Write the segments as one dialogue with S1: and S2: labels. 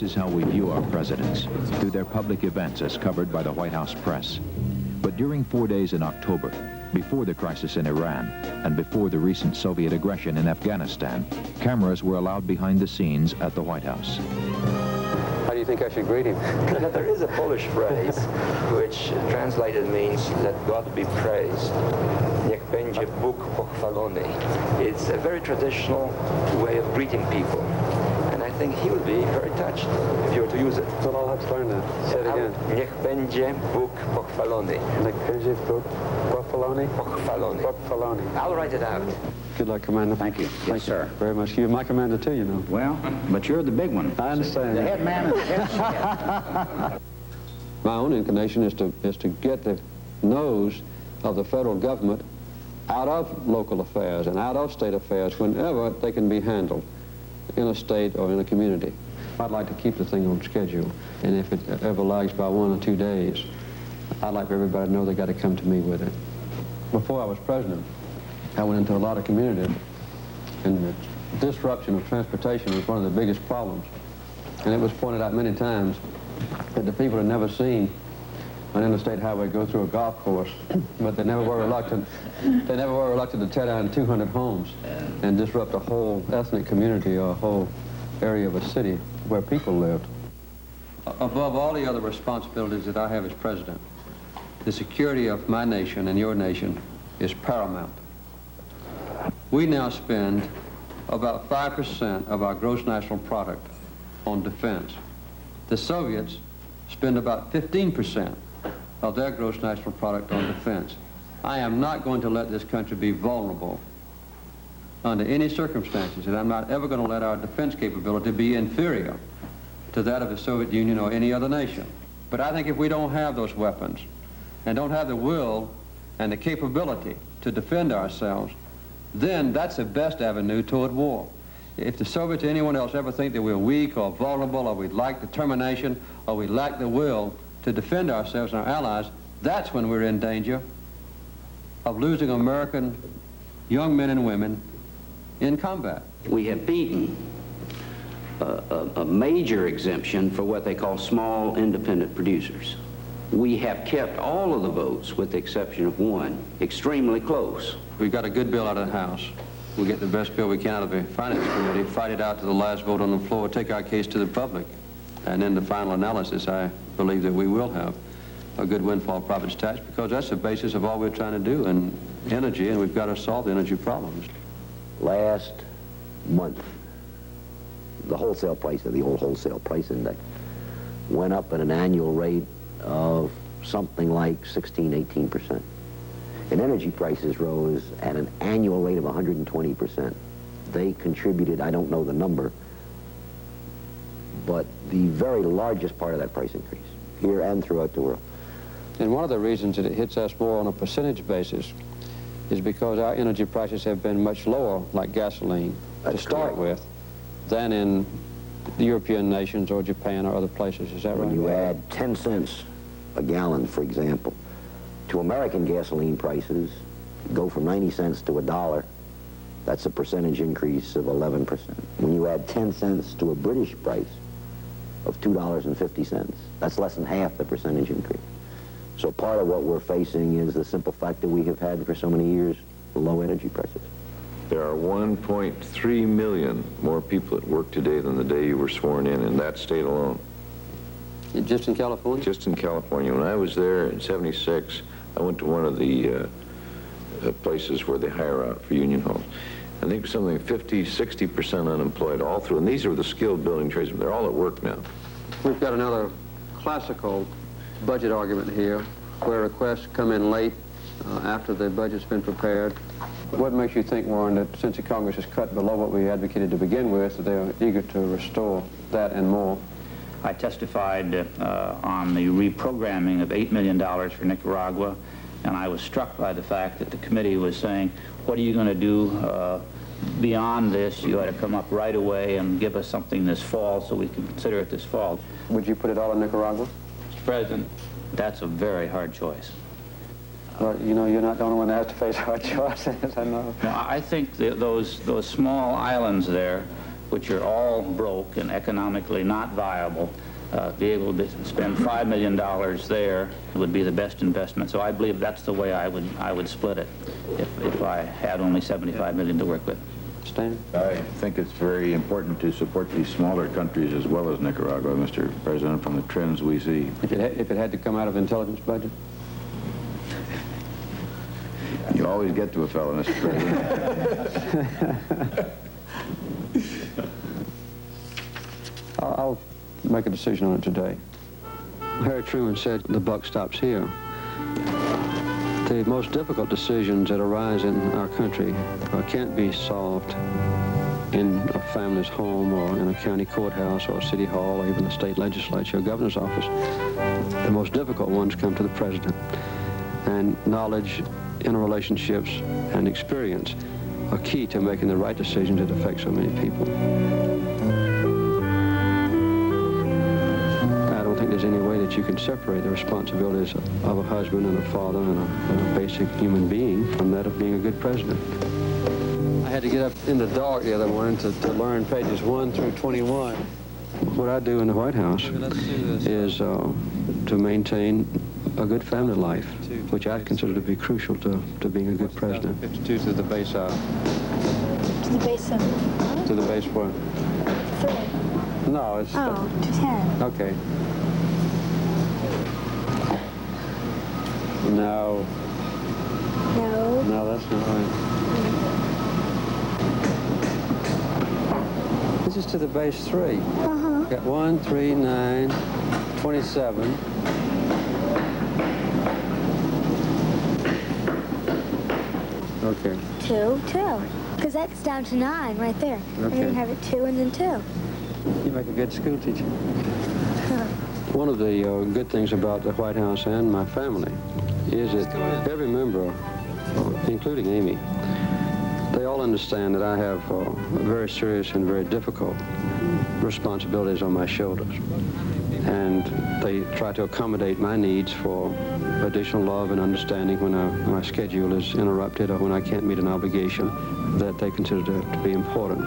S1: is how we view our presidents, through their public events as covered by the White House press. But during 4 days in October, before the crisis in Iran and before the recent Soviet aggression in Afghanistan, cameras were allowed behind the scenes at the White House.
S2: How do you think I should greet him?
S3: There is a Polish phrase which translated means "let God be praised." Niech będzie Bóg pochwalony. It's a very traditional way of greeting people. And I think he would be very touched if you were to use it.
S2: So I'll have to learn that. Say it again.
S3: Niech będzie Bóg pochwalony.
S2: Niech będzie Bóg pochwalony?
S3: Pochwalony.
S2: Pochwalony.
S3: I'll write it out.
S2: Good luck, Commander.
S4: Thank you. Yes, sir.
S2: Very much. You're my commander, too, you know.
S4: Well, but you're the big one.
S2: I understand.
S4: The head man is the head.
S2: My own inclination is to get the nose of the federal government out of local affairs and out of state affairs whenever they can be handled in a state or in a community. I'd like to keep the thing on schedule, and if it ever lags by 1 or 2 days, I'd like everybody to know they got to come to me with it. Before I was president, I went into a lot of communities, and the disruption of transportation was one of the biggest problems. And it was pointed out many times that the people had never seen an interstate highway go through a golf course, but they never were reluctant to tear down 200 homes and disrupt a whole ethnic community or a whole area of a city where people lived. Above all the other responsibilities that I have as president, the security of my nation and your nation is paramount. We now spend about 5% of our gross national product on defense. The Soviets spend about 15% of their gross national product on defense. I am not going to let this country be vulnerable under any circumstances, and I'm not ever going to let our defense capability be inferior to that of the Soviet Union or any other nation. But I think if we don't have those weapons and don't have the will and the capability to defend ourselves, then that's the best avenue toward war. If the Soviets or anyone else ever think that we're weak or vulnerable or we lack determination or we lack the will to defend ourselves and our allies, that's when we're in danger of losing American young men and women in combat.
S4: We have beaten a major exemption for what they call small independent producers. We have kept all of the votes, with the exception of one, extremely close.
S2: We've got a good bill out of the House. We'll get the best bill we can out of the Finance Committee, fight it out to the last vote on the floor, take our case to the public. And in the final analysis, I believe that we will have a good windfall profits tax, because that's the basis of all we're trying to do in energy, and we've got to solve the energy problems.
S5: Last month, the wholesale price of the old wholesale price index went up at an annual rate of something like 16–18%. And energy prices rose at an annual rate of 120%. They contributed, I don't know the number, but the very largest part of that price increase, here and throughout the world.
S2: And one of the reasons that it hits us more on a percentage basis is because our energy prices have been much lower, like gasoline, to start with, than in the European nations or Japan or other places. Is that right?
S5: When you add 10 cents a gallon, for example, to American gasoline prices, go from 90 cents to $1, that's a percentage increase of 11%. When you add 10 cents to a British price of $2.50, that's less than half the percentage increase. So part of what we're facing is the simple fact that we have had for so many years low energy prices.
S6: There are 1.3 million more people at work today than the day you were sworn in that state alone.
S2: Just in California?
S6: Just in California. When I was there in '76, I went to one of the places where they hire out for union halls. I think something 50–60% unemployed all through, and these are the skilled building tradesmen. They're all at work now.
S2: We've got another classical budget argument here, where requests come in late after the budget's been prepared. What makes you think, Warren, that since the Congress has cut below what we advocated to begin with, that they're eager to restore that and more?
S7: I testified on the reprogramming of $8 million for Nicaragua, and I was struck by the fact that the committee was saying, what are you going to do beyond this? You ought to come up right away and give us something this fall so we can consider it this fall.
S2: Would you put it all in Nicaragua?
S7: Mr. President, that's a very hard choice.
S2: Well, you know, you're not the only one that has to face hard choices, I know.
S7: No, I think those small islands there which are all broke and economically not viable, be able to spend $5 million there would be the best investment. So I believe that's the way I would split it if I had only $75 million to work with.
S2: Stan?
S1: I think it's very important to support these smaller countries as well as Nicaragua, Mr. President, from the trends we see.
S2: If it had to come out of intelligence budget?
S1: You always get to a fellow, Mr. President.
S2: I'll make a decision on it today. Harry Truman said the buck stops here. The most difficult decisions that arise in our country can't be solved in a family's home or in a county courthouse or a city hall or even the state legislature or governor's office. The most difficult ones come to the president. And knowledge, interrelationships, and experience are key to making the right decisions that affect so many people. I don't think there's any way that you can separate the responsibilities of a husband and a father and a basic human being from that of being a good president. I had to get up in the dark the other morning to learn pages 1 through 21. What I do in the White House is to maintain a good family life, which I consider to be crucial to being a good president. 52 to the base out.
S8: To the base of?
S2: To the base what?
S8: 3.
S2: No, it's...
S8: Oh, to 10.
S2: Okay. No.
S8: No.
S2: No, that's not right. This is to the base 3.
S8: Uh-huh.
S2: Got 1, 3, 9, 27. Okay.
S8: 2, 2. Because that's down to 9 right there. And then
S2: Okay.
S8: you have it 2 and then 2.
S2: You make a good school teacher. One of the good things about the White House and my family is that every member, including Amy, they all understand that I have very serious and very difficult responsibilities on my shoulders. And they try to accommodate my needs for additional love and understanding when my schedule is interrupted or when I can't meet an obligation that they consider to be important.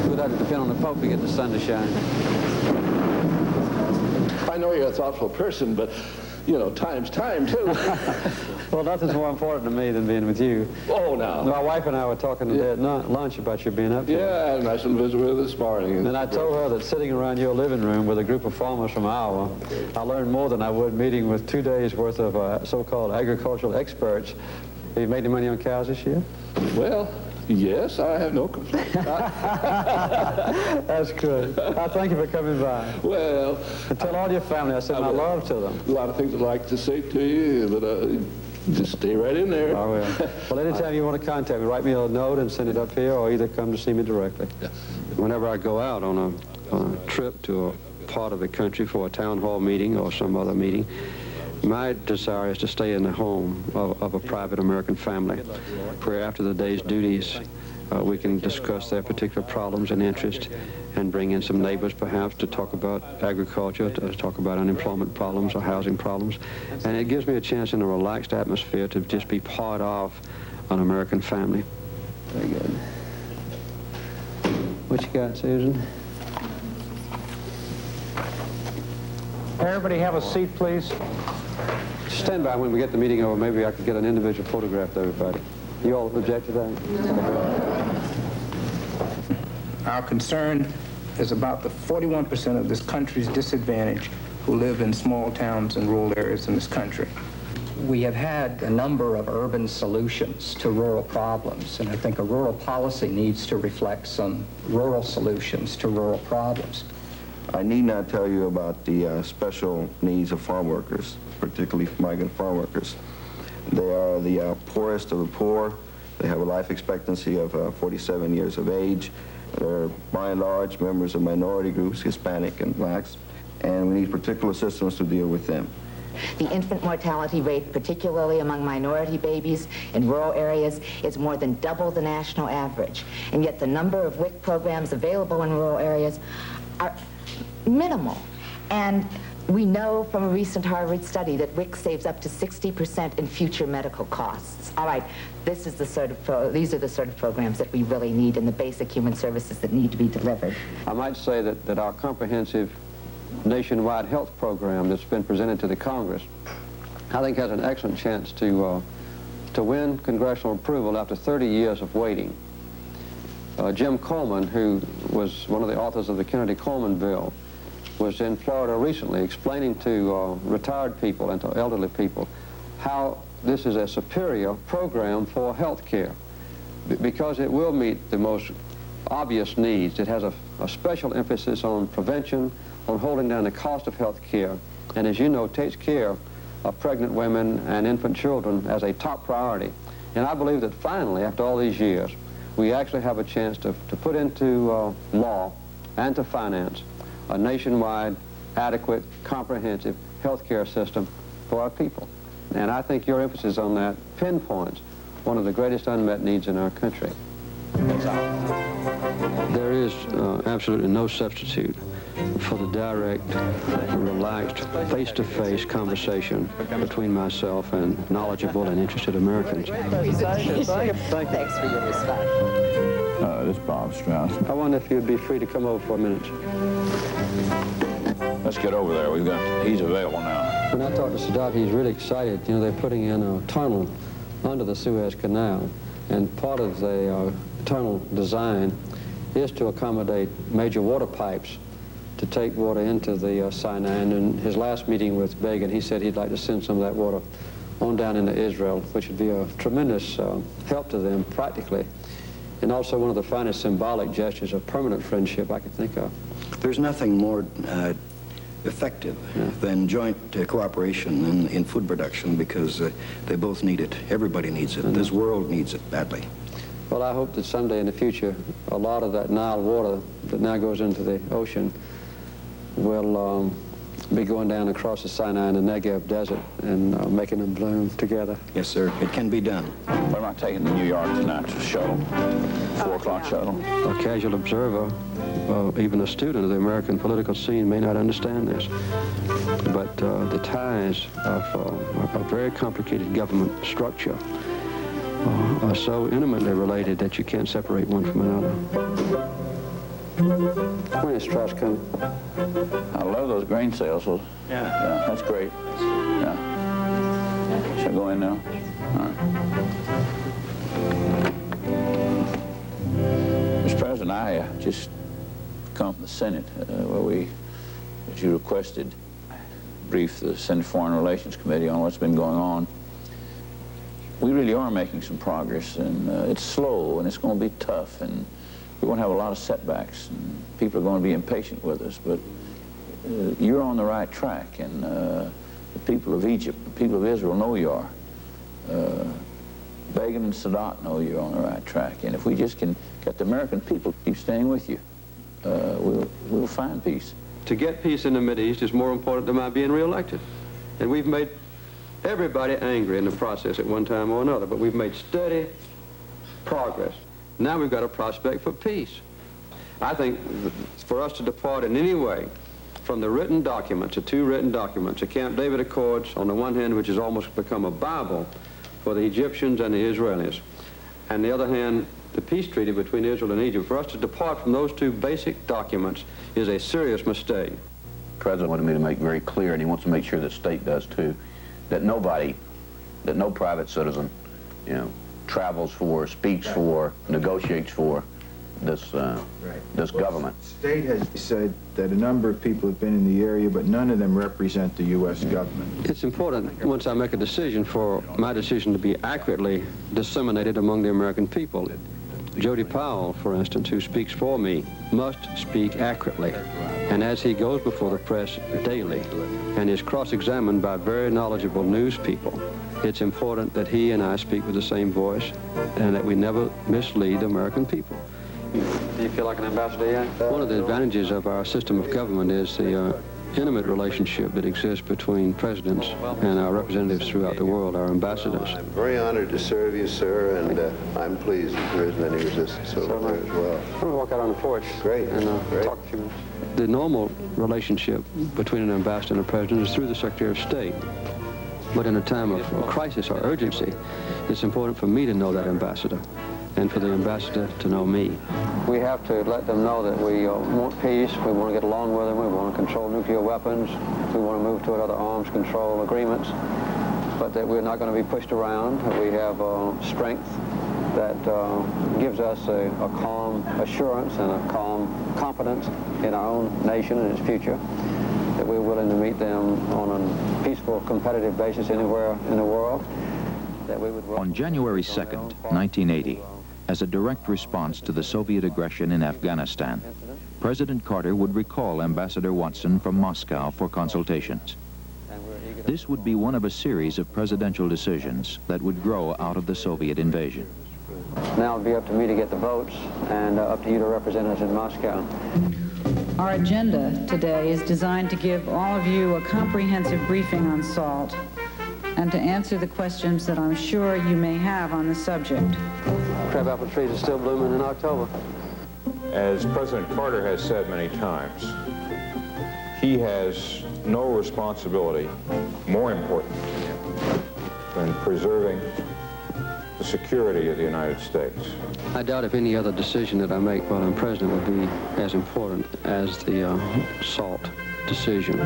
S2: We'd have to depend on the Pope to get the sun to shine.
S9: I know you're a thoughtful person, but, you know, time's time, too.
S2: Well, nothing's more important to me than being with you.
S9: Oh, now.
S2: My wife and I were talking today at lunch about your being up here.
S9: Yeah, and I was visiting with her this morning.
S2: And I told her that sitting around your living room with a group of farmers from Iowa, I learned more than I would meeting with 2 days' worth of so-called agricultural experts. Have you made any money on cows this year?
S9: Well, yes, I have no complaints.
S2: That's good. I thank you for coming by.
S9: Well...
S2: And tell all your family I send my love to them.
S9: A lot of things I'd like to say to you, but just stay right in there.
S2: I will. Well, anytime you want to contact me, write me a note and send it up here, or either come to see me directly. Whenever I go out on a trip to a part of the country for a town hall meeting or some other meeting, my desire is to stay in the home of a private American family, where after the day's duties, we can discuss their particular problems and interests and bring in some neighbors perhaps to talk about agriculture, to talk about unemployment problems or housing problems. And it gives me a chance in a relaxed atmosphere to just be part of an American family. Very good. What you got, Susan?
S10: Everybody have a seat, please.
S2: Stand by when we get the meeting over. Maybe I could get an individual photograph of everybody. You all object to that?
S10: Our concern is about the 41% of this country's disadvantaged who live in small towns and rural areas in this country.
S11: We have had a number of urban solutions to rural problems, and I think a rural policy needs to reflect some rural solutions to rural problems.
S12: I need not tell you about the special needs of farm workers, particularly migrant farm workers. They are the poorest of the poor. They have a life expectancy of 47 years of age. They're, by and large, members of minority groups, Hispanic and blacks, and we need particular systems to deal with them.
S13: The infant mortality rate, particularly among minority babies in rural areas, is more than double the national average. And yet the number of WIC programs available in rural areas are minimal. And We know from a recent Harvard study that WIC saves up to 60% in future medical costs. All right, these are the sort of programs that we really need and the basic human services that need to be delivered.
S2: I might say that our comprehensive nationwide health program that's been presented to the Congress, I think has an excellent chance to win congressional approval after 30 years of waiting. Jim Coleman, who was one of the authors of the Kennedy-Coleman bill, was in Florida recently explaining to retired people and to elderly people how this is a superior program for health care because it will meet the most obvious needs. It has a special emphasis on prevention, on holding down the cost of health care, and as you know, takes care of pregnant women and infant children as a top priority. And I believe that finally, after all these years, we actually have a chance to put into law and to finance a nationwide, adequate, comprehensive health care system for our people. And I think your emphasis on that pinpoints one of the greatest unmet needs in our country. There is absolutely no substitute for the direct, relaxed, face-to-face conversation between myself and knowledgeable and interested Americans.
S13: Thanks for your response.
S14: This is Bob Strauss.
S2: I wonder if you'd be free to come over for a minute.
S14: Let's get over there. He's available now.
S2: When I talked to Sadat, he's really excited. You know, they're putting in a tunnel under the Suez Canal, and part of the tunnel design is to accommodate major water pipes to take water into the Sinai. And in his last meeting with Begin, he said he'd like to send some of that water on down into Israel, which would be a tremendous help to them practically, and also one of the finest symbolic gestures of permanent friendship I could think of.
S15: There's nothing more effective than joint cooperation in food production because they both need it. Everybody needs it. This world needs it badly.
S2: Well, I hope that someday in the future, a lot of that Nile water that now goes into the ocean will be going down across the Sinai and the Negev desert and making them bloom together.
S15: Yes, sir. It can be done.
S14: What am I taking to New York tonight? Shuttle? 4 o'clock shuttle?
S2: A casual observer, even a student of the American political scene, may not understand this. But the ties of a very complicated government structure are so intimately related that you can't separate one from another. When is Strauss coming?
S14: I love those grain sales. Yeah, that's great. Yeah. Should I go in now? All right. Mr. President, I just come from the Senate where we, as you requested, brief the Senate Foreign Relations Committee on what's been going on. We really are making some progress, and it's slow, and it's going to be tough, and we're going to have a lot of setbacks, and people are going to be impatient with us, but you're on the right track, and the people of Egypt, the people of Israel know you are. Begin and Sadat know you're on the right track, and if we just can get the American people to keep staying with you, we'll find peace.
S2: To get peace in the Mideast is more important than my being reelected, and we've made everybody angry in the process at one time or another, but we've made steady progress. Now we've got a prospect for peace. I think for us to depart in any way from the written documents, the 2 written documents, the Camp David Accords on the one hand, which has almost become a Bible for the Egyptians and the Israelis, and the other hand, the peace treaty between Israel and Egypt, for us to depart from those 2 basic documents is a serious mistake.
S16: The President wanted me to make very clear, and he wants to make sure that state does too, that no private citizen, travels for, speaks for, negotiates for this government.
S17: The state has said that a number of people have been in the area, but none of them represent the U.S. government.
S2: It's important, once I make a decision, for my decision to be accurately disseminated among the American people. Jody Powell, for instance, who speaks for me, must speak accurately. And as he goes before the press daily and is cross-examined by very knowledgeable news people, it's important that he and I speak with the same voice and that we never mislead the American people. Do you feel like an ambassador yet? One of the advantages of our system of government is the intimate relationship that exists between presidents and our representatives throughout the world, our ambassadors.
S18: I'm very honored to serve you, sir, and I'm pleased that there isn't any resistance over there as well.
S2: I'm going to walk out on the porch.
S18: Great.
S2: And
S18: Great.
S2: talk a few minutes. The normal relationship between an ambassador and a president is through the Secretary of State. But in a time of crisis or urgency, it's important for me to know that ambassador and for the ambassador to know me. We have to let them know that we want peace, we want to get along with them, we want to control nuclear weapons, we want to move toward other arms control agreements, but that we're not going to be pushed around. We have strength that gives us a calm assurance and a calm confidence in our own nation and its future, that we're willing to meet them on a peaceful, competitive basis anywhere in the world. That we would
S1: On January 2nd, 1980, as a direct response to the Soviet aggression in Afghanistan, President Carter would recall Ambassador Watson from Moscow for consultations. This would be one of a series of presidential decisions that would grow out of the Soviet invasion.
S2: Now it'll be up to me to get the votes and up to you to represent us in Moscow.
S19: Our agenda today is designed to give all of you a comprehensive briefing on SALT and to answer the questions that I'm sure you may have on the subject.
S2: Crabapple trees are still blooming in October.
S20: As President Carter has said many times, he has no responsibility more important than preserving the security of the United States.
S2: I doubt if any other decision that I make while I'm president would be as important as the SALT decision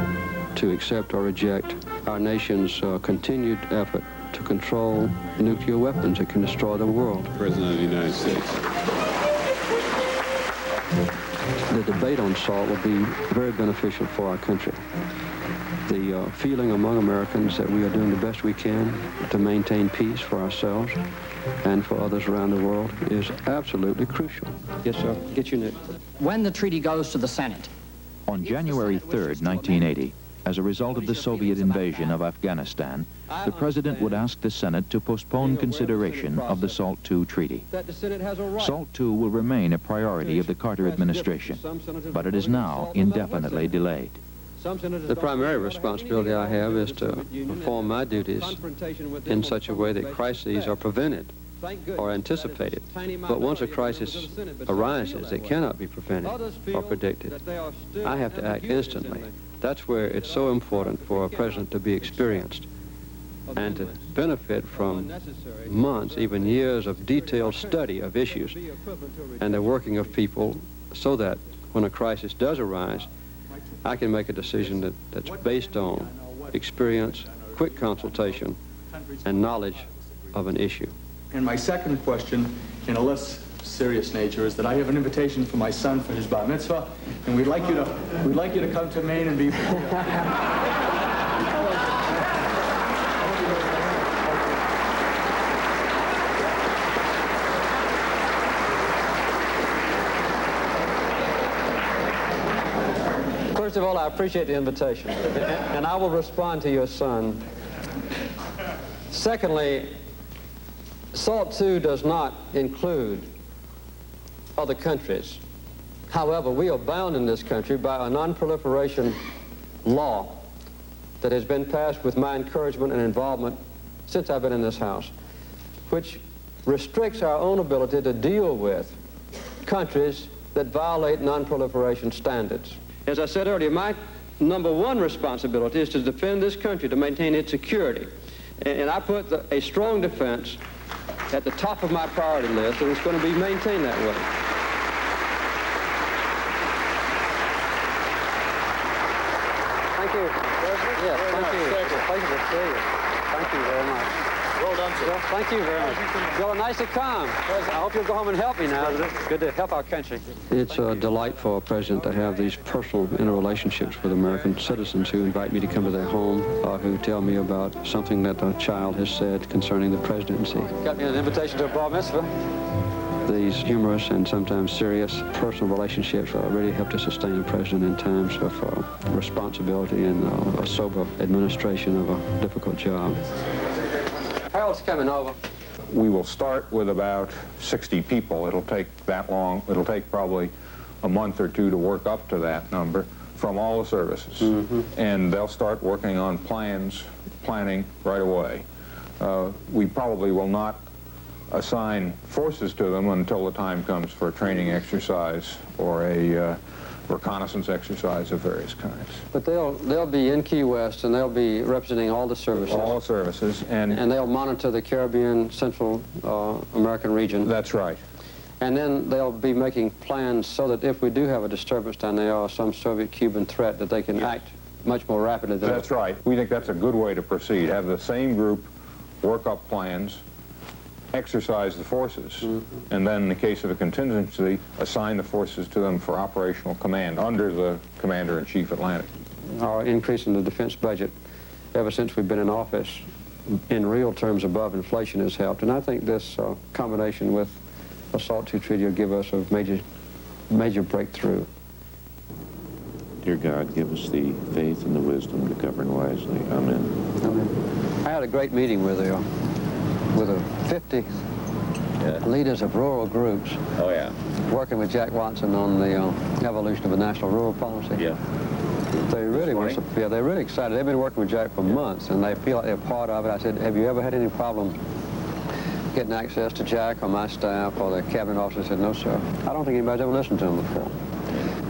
S2: to accept or reject our nation's continued effort to control nuclear weapons that can destroy the world.
S21: President of the United States.
S2: The debate on SALT will be very beneficial for our country. The feeling among Americans that we are doing the best we can to maintain peace for ourselves and for others around the world is absolutely crucial. Yes, sir. Get you Nick.
S22: When the treaty goes to the Senate.
S1: On January 3rd, 1980, as a result of the Soviet invasion of Afghanistan, the President would ask the Senate to postpone consideration of the SALT II treaty. SALT II will remain a priority of the Carter administration, but it is now indefinitely delayed.
S2: The primary responsibility I have is to perform my duties in such a way that crises are prevented or anticipated. But once a crisis arises, it cannot be prevented or predicted. I have to act instantly. That's where it's so important for a president to be experienced and to benefit from months, even years of detailed study of issues and the working of people so that when a crisis does arise, I can make a decision that's based on experience, quick consultation, and knowledge of an issue.
S23: And my second question, in a less serious nature, is that I have an invitation for my son for his bar mitzvah, and we'd like you to come to Maine and be.
S2: First of all, I appreciate the invitation, and I will respond to your son. Secondly, SALT II does not include other countries. However, we are bound in this country by a non-proliferation law that has been passed with my encouragement and involvement since I've been in this House, which restricts our own ability to deal with countries that violate non-proliferation standards. As I said earlier, my number one responsibility is to defend this country, to maintain its security. And I put a strong defense at the top of my priority list, and it's going to be maintained that way. Thank you. Yes, thank you. It's a pleasure to see you. Thank you very much. Well done, sir. Well, thank you very much. Y'all are nice to come. I hope you'll go home and help me now. It's good to help our country. It's a delight for a president to have these personal interrelationships with American citizens who invite me to come to their home or who tell me about something that a child has said concerning the presidency. Got me an invitation to a bar mitzvah. These humorous and sometimes serious personal relationships really help to sustain a president in times of responsibility and a sober administration of a difficult job. Harold's coming over.
S20: We will start with about 60 people. It'll take that long. It'll take probably a month or two to work up to that number. from all the services, and they'll start working on planning right away. We probably will not assign forces to them until the time comes for a training exercise or a reconnaissance exercise of various kinds.
S2: But they'll be in Key West, and they'll be representing all the services.
S20: All the services,
S2: and they'll monitor the Caribbean, Central American region.
S20: That's right.
S2: And then they'll be making plans so that if we do have a disturbance down there or some Soviet-Cuban threat, that they can act much more rapidly than...
S20: That's right. We think that's a good way to proceed. Have the same group work up plans, exercise the forces, and then in the case of a contingency, assign the forces to them for operational command under the Commander-in-Chief Atlantic.
S2: Our increase in the defense budget ever since we've been in office, in real terms above inflation, has helped. And I think this combination with a SALT II treaty will give us a major breakthrough.
S6: Dear God, give us the faith and the wisdom to govern wisely. Amen.
S2: Amen. I had a great meeting with 50 leaders of rural groups.
S6: Oh, yeah.
S2: Working with Jack Watson on the evolution of a national rural policy.
S6: Yeah.
S2: They really they're really excited. They've been working with Jack for months, and they feel like they're part of it. I said, have you ever had any problem getting access to Jack or my staff or the cabinet officer? Said, no, sir. I don't think anybody's ever listened to them before.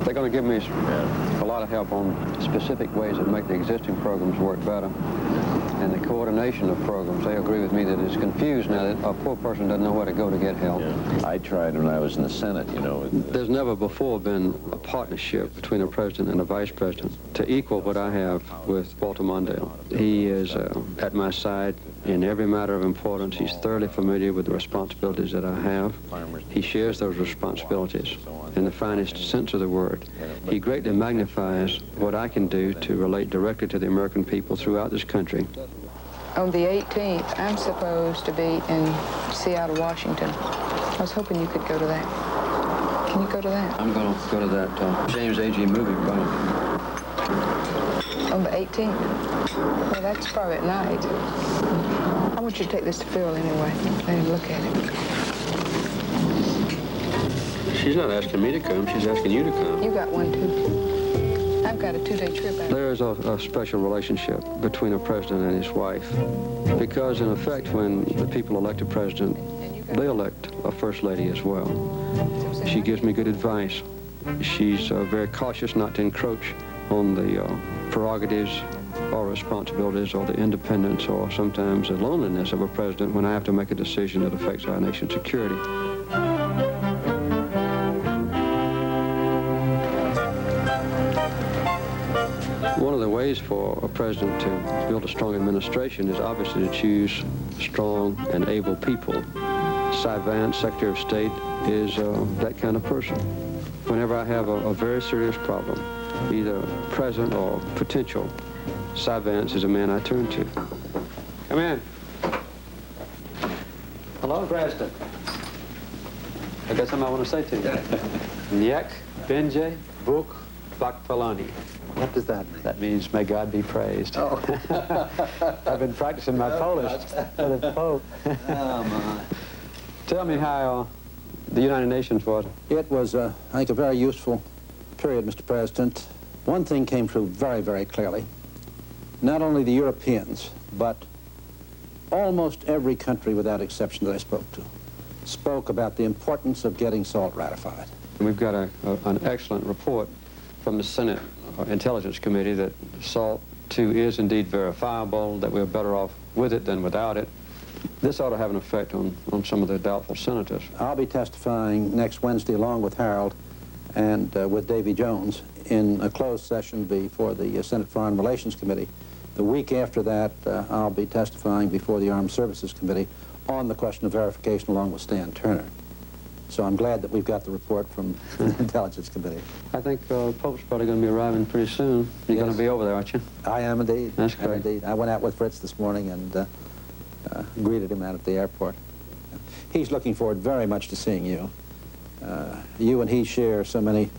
S2: They're going to give me a lot of help on specific ways that make the existing programs work better. And the coordination of programs, they agree with me that it's confused now that a poor person doesn't know where to go to get help.
S6: Yeah. I tried when I was in the Senate, you know.
S2: There's never before been a partnership between a president and a vice president to equal what I have with Walter Mondale. He is at my side in every matter of importance. He's thoroughly familiar with the responsibilities that I have. He shares those responsibilities in the finest sense of the word. He greatly magnifies what I can do to relate directly to the American people throughout this country.
S3: On the 18th, I'm supposed to be in Seattle, Washington. I was hoping you could go to that. Can you go to that?
S2: I'm going to go to that James A.G. movie, probably.
S3: On the 18th? Well, that's probably at night. I want you to take this to Phil anyway. Let him look at it.
S2: She's not asking me to come. She's asking you to come.
S3: You got one, too. I've got a 2-day trip out.
S2: There is a special relationship between a president and his wife, because in effect, when the people elect a president, they elect a first lady as well. She gives me good advice. She's very cautious not to encroach on the prerogatives or responsibilities or the independence or sometimes the loneliness of a president when I have to make a decision that affects our nation's security. One of the ways for a president to build a strong administration is obviously to choose strong and able people. Cy Vance, Secretary of State, is that kind of person. Whenever I have a very serious problem, either present or potential, Cy Vance is a man I turn to. Come in. Hello, President. I got something I want to say to you. Nyek Benje Buk Bakfalani.
S4: What does that mean?
S2: That means, may God be praised.
S4: Oh.
S2: I've been practicing my Polish for the Pope.
S4: Oh, my.
S2: Tell me how the United Nations was.
S4: It was, I think, a very useful period, Mr. President. One thing came through very, very clearly. Not only the Europeans, but almost every country without exception that I spoke to spoke about the importance of getting SALT ratified.
S2: We've got an excellent report from the Senate Intelligence Committee that SALT II is indeed verifiable, that we're better off with it than without it. This ought to have an effect on some of the doubtful senators.
S4: I'll be testifying next Wednesday along with Harold and with Davy Jones in a closed session before the Senate Foreign Relations Committee. The week after that, I'll be testifying before the Armed Services Committee on the question of verification along with Stan Turner. So I'm glad that we've got the report from the Intelligence Committee.
S2: I think Pope's probably going to be arriving pretty soon. You're going to be over there, aren't you?
S4: I am indeed.
S2: That's great.
S4: Indeed. I went out with Fritz this morning and greeted him out at the airport. He's looking forward very much to seeing you. You and he share so many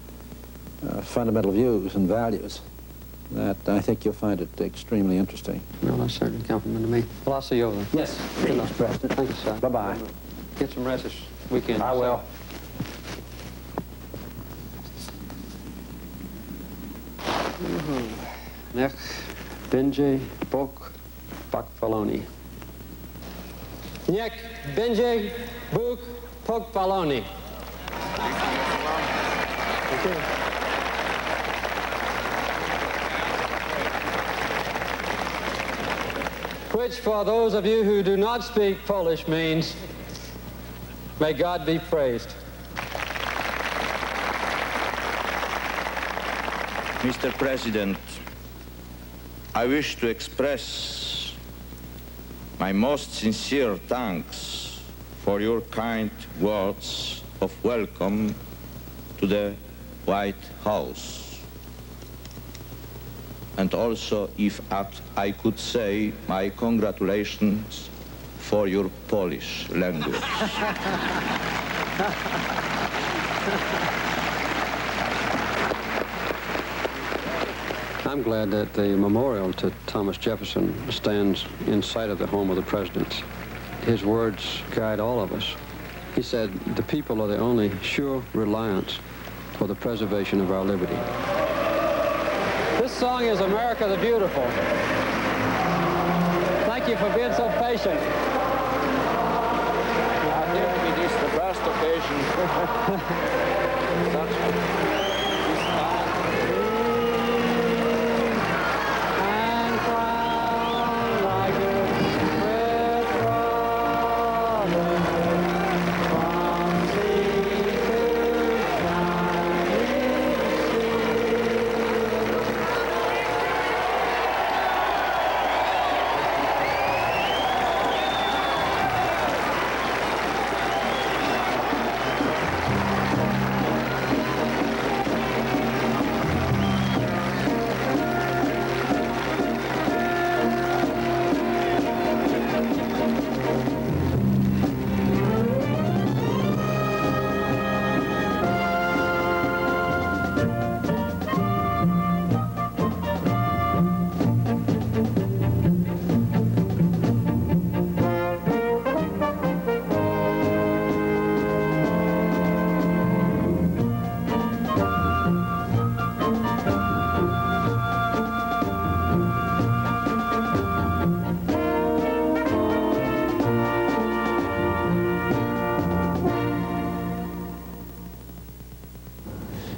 S4: fundamental views and values that I think you'll find it extremely interesting.
S2: Well, that's certainly a compliment to me. Well, I'll see you over there.
S4: Yes. Good luck, President.
S2: Thank you, sir.
S4: Bye-bye.
S2: Get some rest this weekend.
S4: I will.
S2: Nech Benje Bok Bakfaloni.
S5: Nek Benje Buk Pokbaloni. Which, for those of you who do not speak Polish, means, may God be praised.
S7: Mr. President, I wish to express my most sincere thanks for your kind words of welcome to the White House. And also, if I could say, my congratulations for your Polish language.
S2: I'm glad that the memorial to Thomas Jefferson stands in sight of the home of the president. His words guide all of us. He said, "The people are the only sure reliance for the preservation of our liberty." This song is America the Beautiful. Thank you for being so patient.
S14: I think it is the first occasion.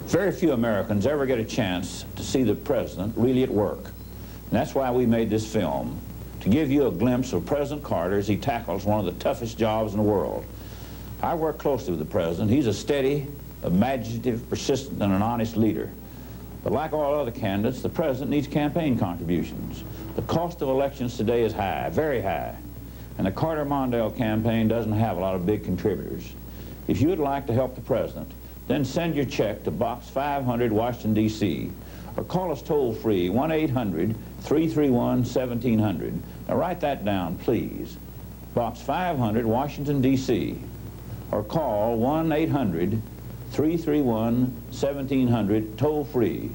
S14: Very few Americans ever get a chance to see the president really at work. And that's why we made this film, to give you a glimpse of President Carter as he tackles one of the toughest jobs in the world. I work closely with the president. He's a steady, imaginative, persistent, and an honest leader. But like all other candidates, the president needs campaign contributions. The cost of elections today is high, very high. And the Carter-Mondale campaign doesn't have a lot of big contributors. If you would like to help the president, then send your check to Box 500, Washington, D.C., or call us toll-free, 1-800-331-1700. Now write that down, please. Box 500, Washington, D.C., or call 1-800-331-1700, toll-free.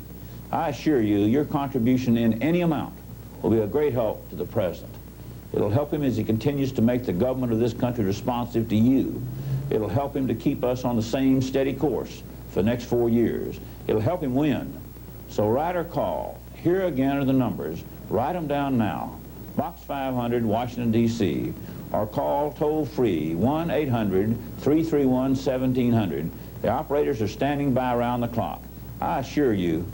S14: I assure you, your contribution in any amount will be a great help to the president. It'll help him as he continues to make the government of this country responsive to you. It'll help him to keep us on the same steady course for the next 4 years. It'll help him win. So write or call. Here again are the numbers. Write them down now. Box 500, Washington, D.C., or call toll-free, 1-800-331-1700. The operators are standing by around the clock. I assure you,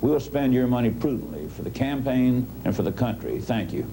S14: we'll spend your money prudently for the campaign and for the country. Thank you.